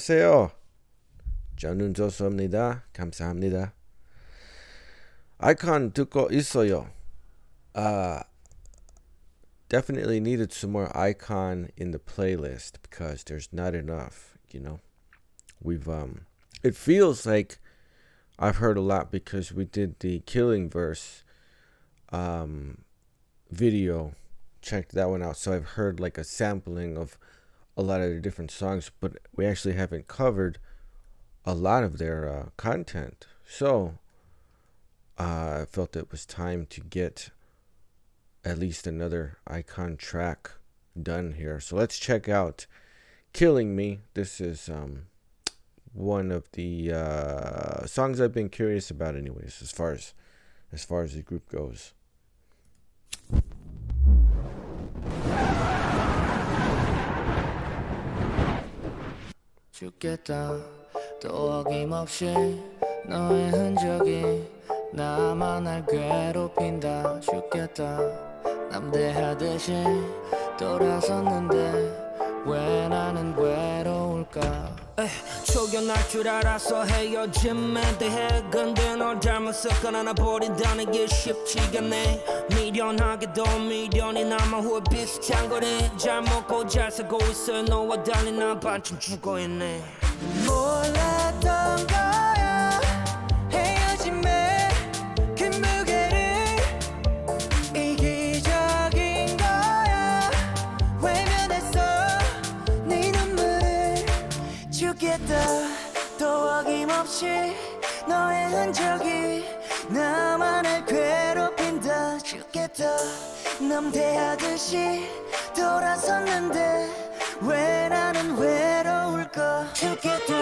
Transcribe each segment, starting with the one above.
안녕하세요. 저는 좋습니다. 감사합니다. iKON 듣고 있어요. Definitely needed some more iKON in the playlist because there's not enough, We've it feels like I've heard a lot because we did the Killing Verse video. Checked that one out. So I've heard like a sampling of a lot of the different songs, but we actually haven't covered a lot of their content. So I felt it was time to get at least another iKON track done here. So let's check out Killing Me. This is one of the songs I've been curious about anyways, as far as the group goes. 죽겠다 또 어김없이 너의 흔적이 나만 날 괴롭힌다 죽겠다 남대하듯이 돌아섰는데 왜 나는 외로울까 초견할 줄 알아서 헤어짐에 대해 근데 널 닮았었거나 나 버린다는 게 쉽지가 않네 미련하게도 미련이 남아 후회 비슷한 거리 잘 먹고 잘 살고 있어 너와 달리 난 반쯤 죽어있네 몰랐던 거야 헤어짐에 그 무게를 이기적인 거야 외면했어 네 눈물을 죽겠다 또 어김없이 너의 흔적이 나만을 괴롭힌다 죽겠다 남대하듯이 돌아섰는데 왜 나는 외로울까 죽겠다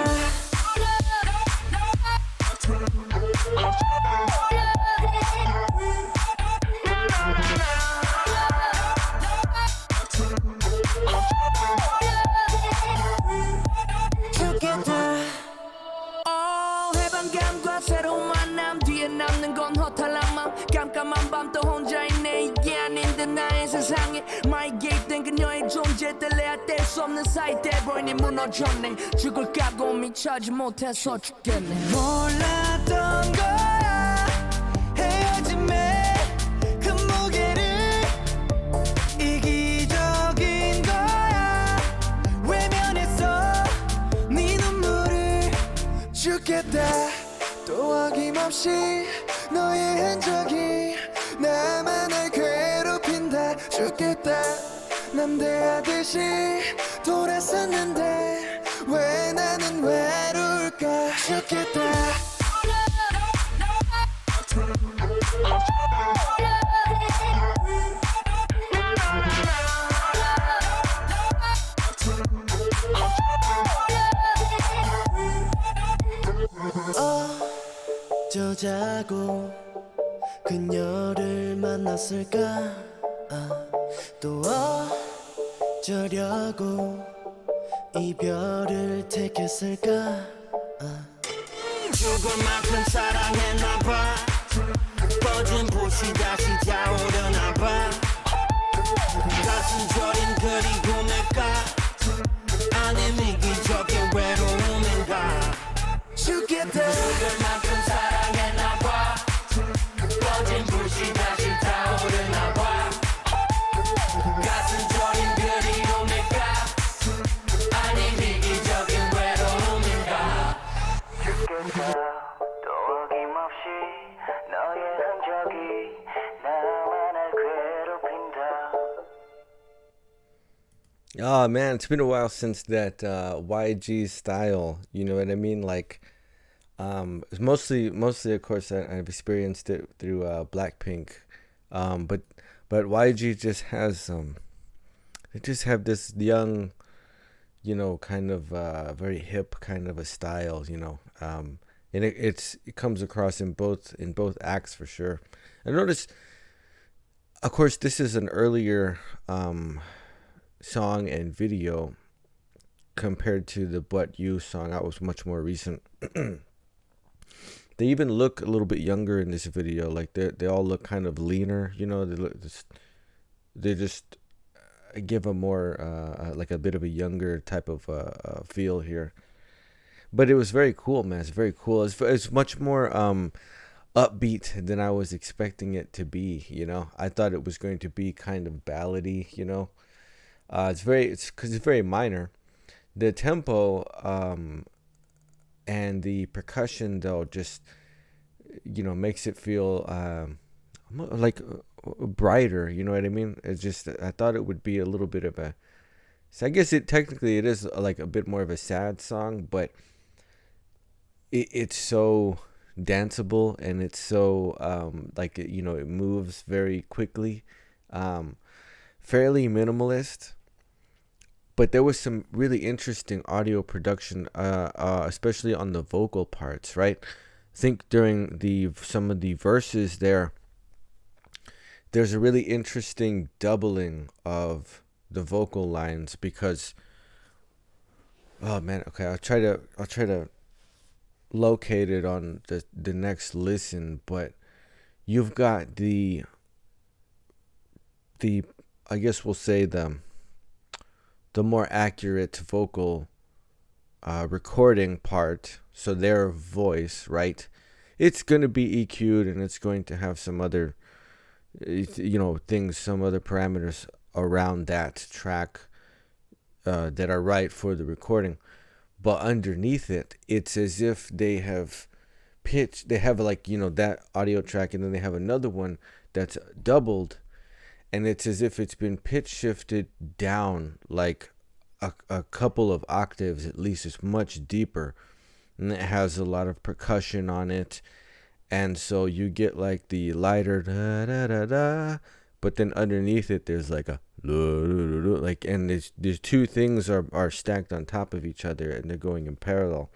해방감과 새로운 만남 뒤에 남는 건 허탈한 맘 깜깜한 밤 또 혼자 있네 이게 아닌 듯 나의 세상에 마이 개입된 그녀의 존재 뗄래야 뗄 수 없는 사이 돼버리니 무너졌네 죽을 각오 미쳐지 못해서 죽겠네 몰랐던 거야 헤어짐에 그 무게를 이기적인 거야 외면했어 네 눈물을 죽겠다 또 어김없이 너의 흔적이 나만 날 괴롭힌다 죽겠다 남대하듯이 돌아섰는데 왜 나는 외로울까 죽겠다 어쩌자고 그녀를 만났을까 또 어쩌려고 이별을 택했을까 죽을 만큼 사랑했나봐 꺼진 불씨 다시 타오르나봐 가슴 저린 그리움일까 아님 이기적인 외로움인가 죽겠다 죽을 만큼 사랑했나봐 꺼진 불씨 다시 타오르나봐 가슴 저린 그리움일까 아님 이기적인 외로움인가 죽겠다 또 어김없이 너의 흔적이 나만 날 괴롭힌다 Oh man, it's been a while since that YG style. You know what I mean? Like, mostly of course I've experienced it through Blackpink, but YG just has they just have this young, kind of very hip kind of a style, and it comes across in both acts for sure. I noticed, of course, this is an earlier song and video compared to the But You song. That was much more recent. They even look a little bit younger in this video. Like they all look kind of leaner. They just give a more like a bit of a younger type of feel here. But it was very cool, man. It's very cool. It's much more upbeat than I was expecting it to be. I thought it was going to be kind of ballady. It's because it's very minor. The tempo and the percussion though just makes it feel like brighter. You know what I mean? It's just I thought it would be a little bit of a. So I guess it is like a bit more of a sad song, but it's so danceable and it's so it moves very quickly, fairly minimalist. But there was some really interesting audio production, especially on the vocal parts, right? I think during some of the verses there's a really interesting doubling of the vocal lines because, oh man, okay, I'll try to locate it on the next listen, but you've got the I guess we'll say the more accurate vocal recording part, so their voice, right? It's going to be EQ'd and it's going to have some other things, some other parameters around that track that are right for the recording. But underneath it, it's as if they have that audio track and then they have another one that's doubled, and it's as if it's been pitch shifted down like a couple of octaves at least. It's much deeper, and it has a lot of percussion on it, and so you get like the lighter da da da da, but then underneath it there's like a like, and these two things are stacked on top of each other and they're going in parallel,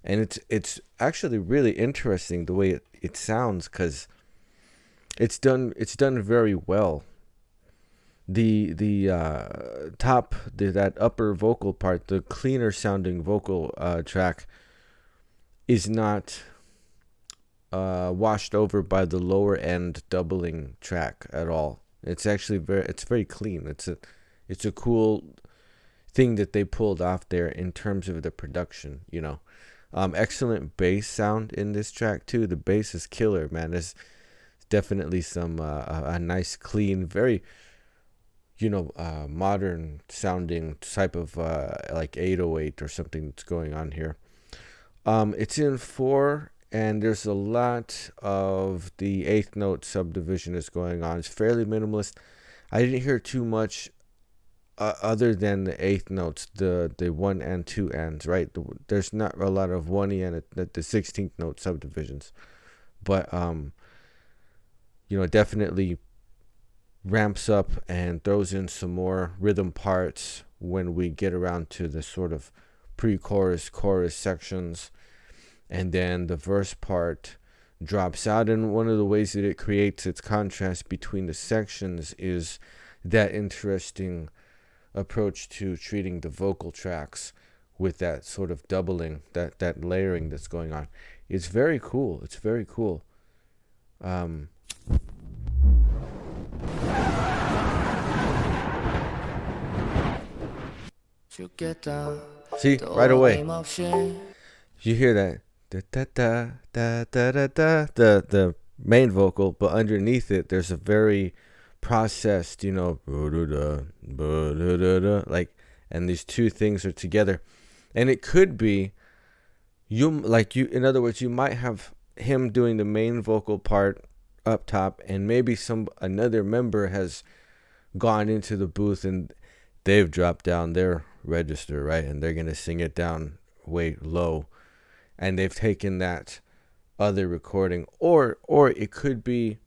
and it's actually really interesting the way it sounds because it's done very well. The top, that upper vocal part, the cleaner sounding vocal track is not washed over by the lower end doubling track at all. It's actually very clean. It's a cool thing that they pulled off there in terms of the production, excellent bass sound in this track too. The bass is killer, man. There's definitely some a nice clean, very modern sounding type of like 808 or something that's going on here. It's in 4, and there's a lot of the 8th note subdivision is going on. It's fairly minimalist. I didn't hear too much other than the 8th notes, the 1 and 2 ends, right? There's not a lot of 1E and the 16th note subdivisions, but definitely ramps up and throws in some more rhythm parts when we get around to the sort of pre-chorus, chorus sections, and then the verse part drops out. And one of the ways that it creates its contrast between the sections is that interesting approach to treating the vocal tracks with that sort of doubling, that layering that's going on. It's very cool. It's very cool. See, right away, you hear that da da da da da da, the main vocal, but underneath it there's a very processed, like, and these two things are together, and it could be in other words, you might have him doing the main vocal part up top, and maybe another member has gone into the booth and they've dropped down their register, right, and they're gonna sing it down way low, and they've taken that other recording, or it could be,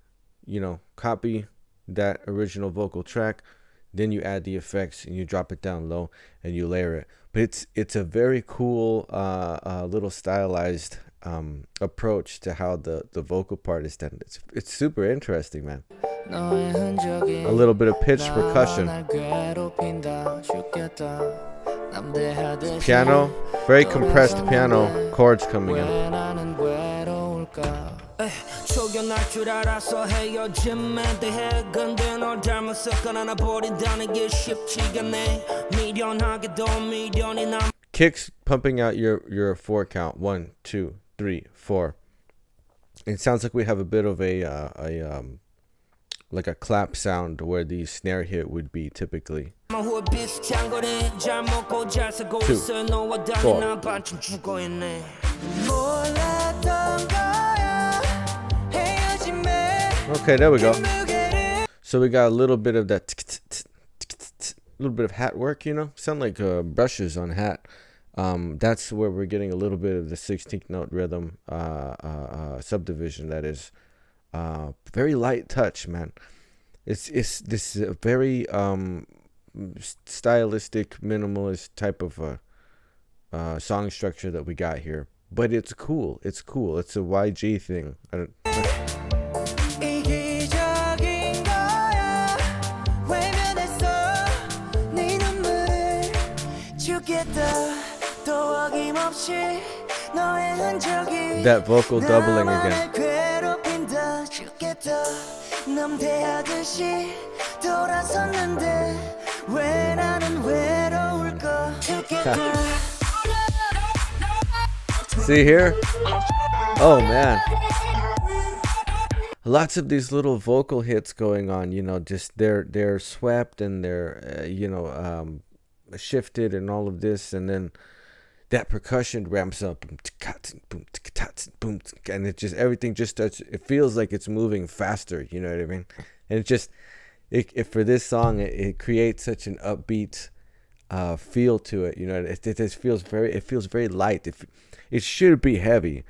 copy that original vocal track, then you add the effects and you drop it down low and you layer it. But it's a very cool little stylized approach to how the vocal part is done. It's super interesting, man. A little bit of pitch percussion. Piano, very compressed piano chords coming in. kicks pumping out your 4 count. 1, 2, 3, 4. It sounds like we have a bit of a like a clap sound where the snare hit would be typically. 2, 4. Okay, there we go. So we got a little bit of that, a little bit of hat work, you know, sound like brushes on hat. That's where we're getting a little bit of the 16th note rhythm subdivision. That is very light touch, man. It's this very stylistic, minimalist type of song structure that we got here. But it's cool. It's cool. It's a YG thing. That vocal doubling again. See here? Oh man. Lots of these little vocal hits going on, you know, just they're swept and they're shifted and all of this, and then that percussion ramps up, and it just, everything just starts, it feels like it's moving faster, you know what I mean? And it just, for this song, it creates such an upbeat feel to it, you know. It just feels very light. It should be heavy.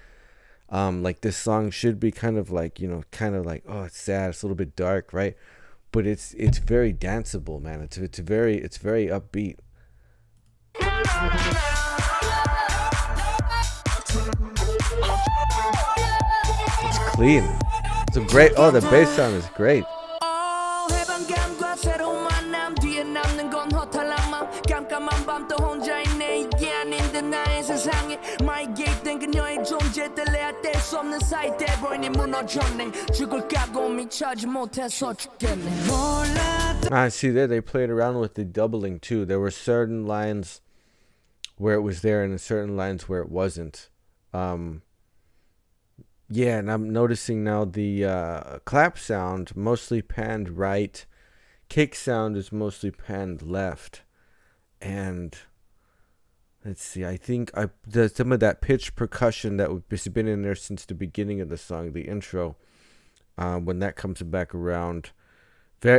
Like this song should be kind of like, you know, kind of like, oh, it's sad, it's a little bit dark, right? But it's very danceable, man. It's very upbeat. It's clean. It's a great, oh, the bass sound is great. See there, they played around with the doubling too. There were certain lines where it was there and certain lines where it wasn't. Yeah, and I'm noticing now the clap sound mostly panned right, kick sound is mostly panned left, and let's see, I think some of that pitch percussion that has been in there since the beginning of the song, the intro, when that comes back around,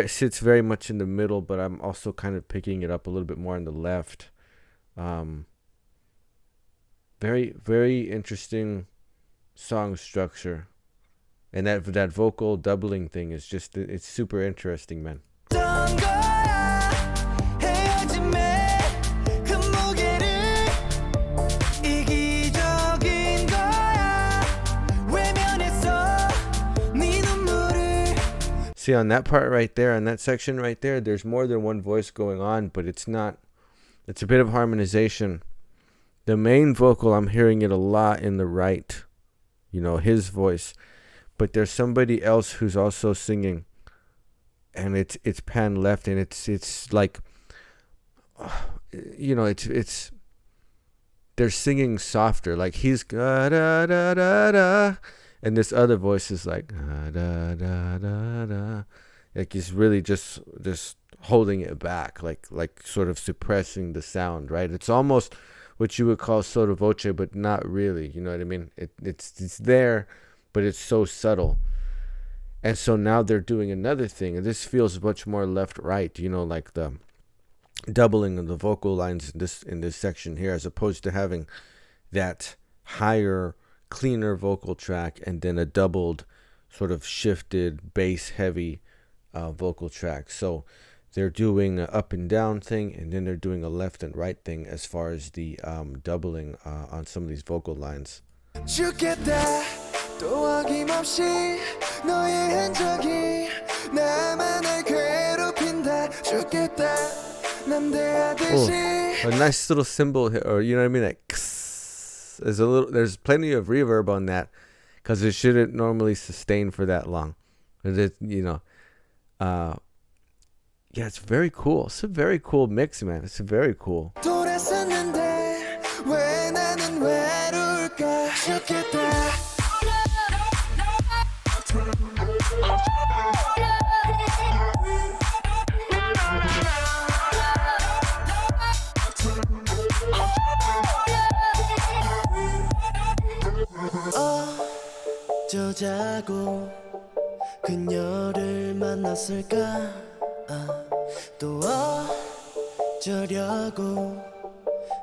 sits very much in the middle, but I'm also kind of picking it up a little bit more on the left. Very, very interesting song structure, and that vocal doubling thing is just, it's super interesting, man. See, on that part right there, on that section right there, there's more than one voice going on, but it's a bit of harmonization. The main vocal, I'm hearing it a lot in the right, you know, his voice, but there's somebody else who's also singing, and it's pan left, and it's like, you know, they're singing softer, like he's da da da da, and this other voice is like da da da da, like he's really just holding it back, like sort of suppressing the sound, right? It's almost what you would call sotto voce, but not really, you know what I mean? It's there, but it's so subtle. And so now they're doing another thing, and this feels much more left-right, you know, like the doubling of the vocal lines in this section here, as opposed to having that higher, cleaner vocal track and then a doubled, sort of shifted, bass-heavy vocal track. So they're doing an up and down thing, and then they're doing a left and right thing as far as the doubling on some of these vocal lines. A nice little cymbal here, or you know what I mean, like there's plenty of reverb on that, because it shouldn't normally sustain for that long. You know, yeah, it's very cool. It's a very cool mix, man. It's very cool. 죽겠다 어쩌자고 그녀를 만났을까 또 어쩌려고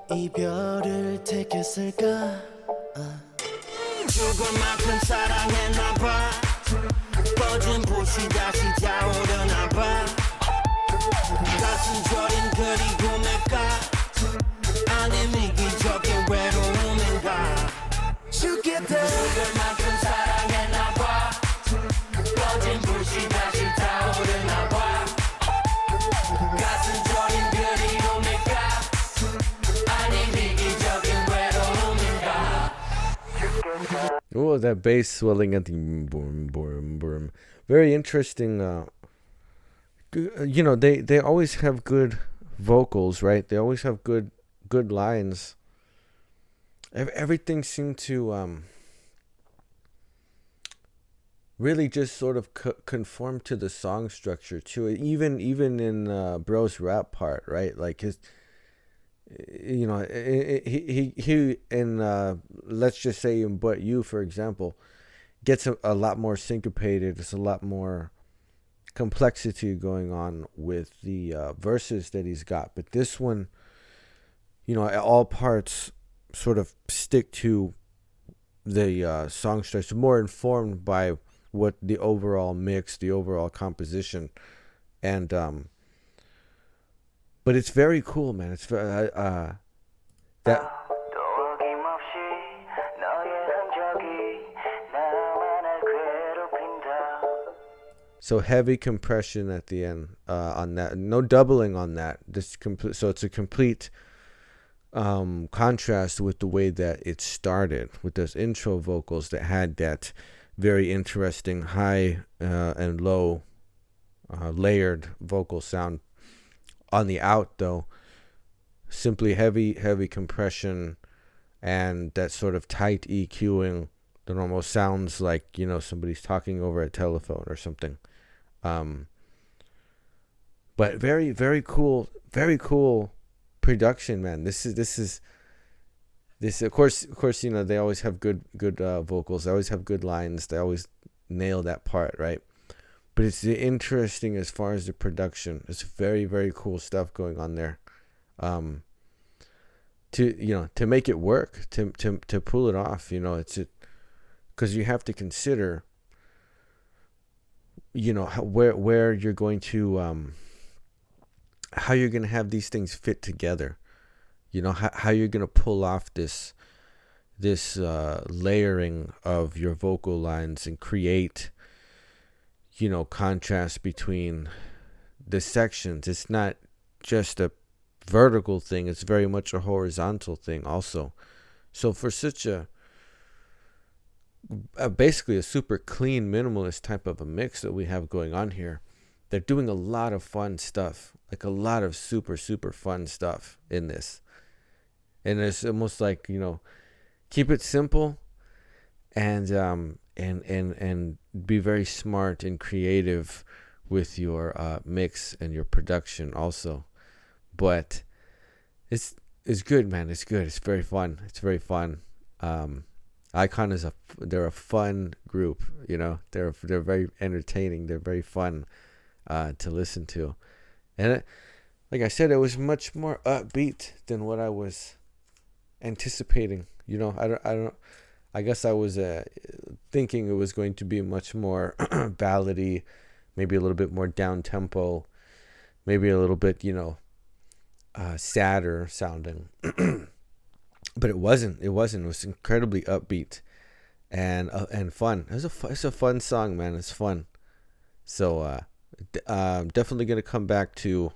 이별을 택했을까 죽을 만큼 사랑했나봐 꺼진 불이 다시 타오르나봐 가슴 저린 그리움일까 아님 이기적인 외로움인가 죽겠다 죽을 만큼 사랑했나봐 꺼진 불이 다시 타오르나봐 가슴 저린 그리움일까 아님 이기적인 외로움인가 Oh, that bass swelling at the boom, boom, boom. Very interesting. You know, they always have good vocals, right? They always have good lines. Everything seemed to really just sort of conform to the song structure too. Even in Bro's rap part, right? Like his, you know, he in let's just say in But You, for example, gets a lot more syncopated. It's a lot more complexity going on with the verses that he's got. But this one, you know, all parts sort of stick to the song structure, more informed by what the overall mix, the overall composition, and but it's very cool, man. It's that. So heavy compression at the end on that. No doubling on that. So it's a complete contrast with the way that it started, with those intro vocals that had that very interesting high and low layered vocal sound. On the out, though, simply heavy compression and that sort of tight EQing that almost sounds like, you know, somebody's talking over a telephone or something. But very cool production, man. This of course, you know, they always have good vocals. They always have good lines. They always nail that part, right? But it's interesting as far as the production. It's very cool stuff going on there. To make it work, to pull it off, you know, because you have to consider, you know, where you're going to how you're going to have these things fit together. You know, how you're going to pull off this layering of your vocal lines and create, you know, contrast between the sections. It's not just a vertical thing, it's very much a horizontal thing also. So for such a basically a super clean minimalist type of a mix that we have going on here, they're doing a lot of fun stuff, like a lot of super fun stuff in this. And it's almost like, you know, keep it simple and be very smart and creative with your mix and your production also. But it's good, man. It's good. It's very fun. It's very fun. iKON they're a fun group, you know. They're very entertaining. They're very fun to listen to. And like I said, it was much more upbeat than what I was anticipating. You know, I guess I was thinking it was going to be much more ballady, maybe a little bit more down tempo, maybe a little bit, you know, sadder sounding. But it wasn't. It was incredibly upbeat and fun. It's a fun song, man. It's fun. So definitely gonna come back to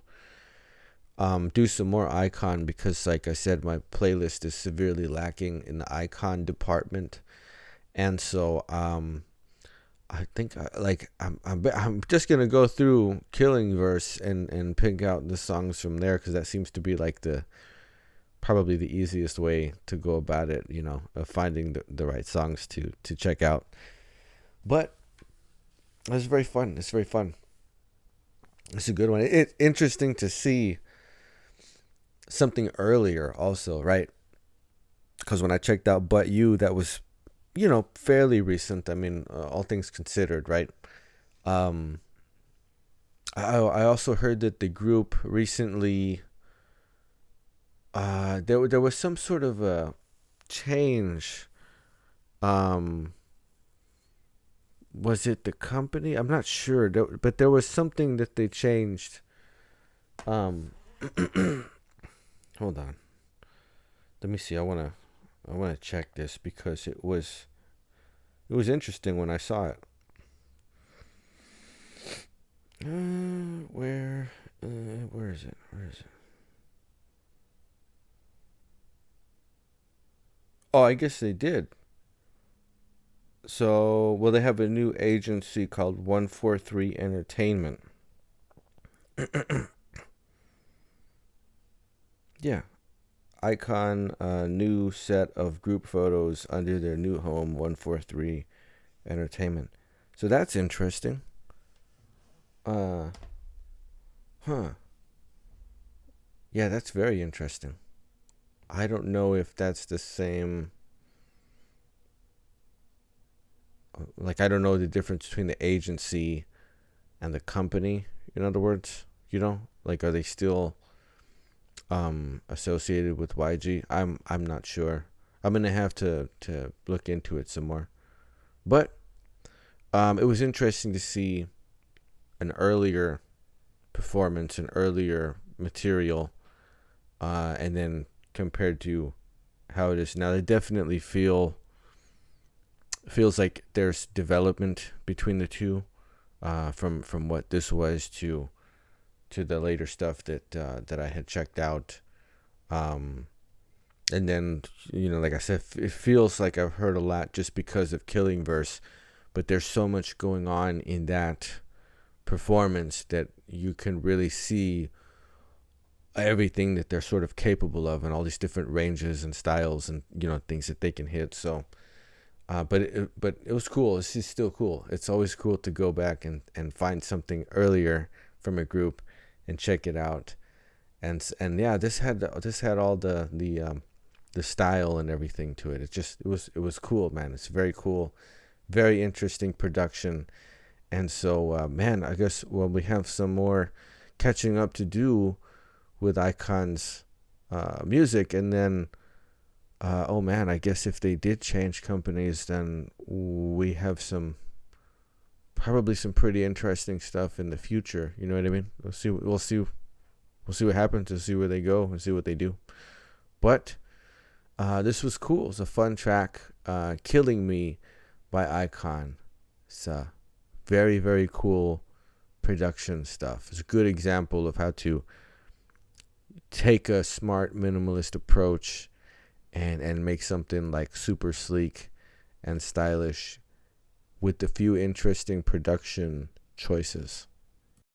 do some more iKON, because like I said, my playlist is severely lacking in the iKON department. And so I think I'm just gonna go through Killing Verse and pick out the songs from there, because that seems to be like the probably the easiest way to go about it, of finding the right songs to check out. But it's very fun. It's very fun. It's a good one. It's interesting to see something earlier also, right? Because when I checked out But You, that was, fairly recent. I mean, all things considered, right? Um, I also heard that the group recently, there was some sort of a change. Was it the company? I'm not sure, but there was something that they changed. Um, Hold on. Let me see. I wanna check this because it was interesting when I saw it. Where is it? Where is it? Oh, I guess they did. So, well, they have a new agency called 143 Entertainment. Yeah. iKON, new set of group photos under their new home, 143 Entertainment. So that's interesting. Uh, huh. Yeah, that's very interesting. I don't know if that's the same. Like, I don't know the difference between the agency and the company. In other words, like, are they still associated with YG? I'm not sure. I'm gonna have to look into it some more. But it was interesting to see an earlier performance, an earlier material, and then compared to how it is now. They definitely feels like there's development between the two, from what this was to the later stuff that I had checked out. Um, and then, like I said, it feels like I've heard a lot just because of Killing Verse, but there's so much going on in that performance that you can really see everything that they're sort of capable of and all these different ranges and styles and things that they can hit. So but it was cool. It's just still cool. It's always cool to go back and find something earlier from a group and check it out. And yeah, this had all the style and everything to it. It was cool, man. It's very cool, very interesting production. And so, man, I guess we have some more catching up to do with iKON's music, and then. Oh man, I guess if they did change companies, then we have probably some pretty interesting stuff in the future. You know what I mean? We'll see what happens. We'll see where they go and see what they do. But this was cool. It's a fun track. "Killing Me" by iKON. It's very, very cool production stuff. It's a good example of how to take a smart minimalist approach and make something like super sleek and stylish with a few interesting production choices.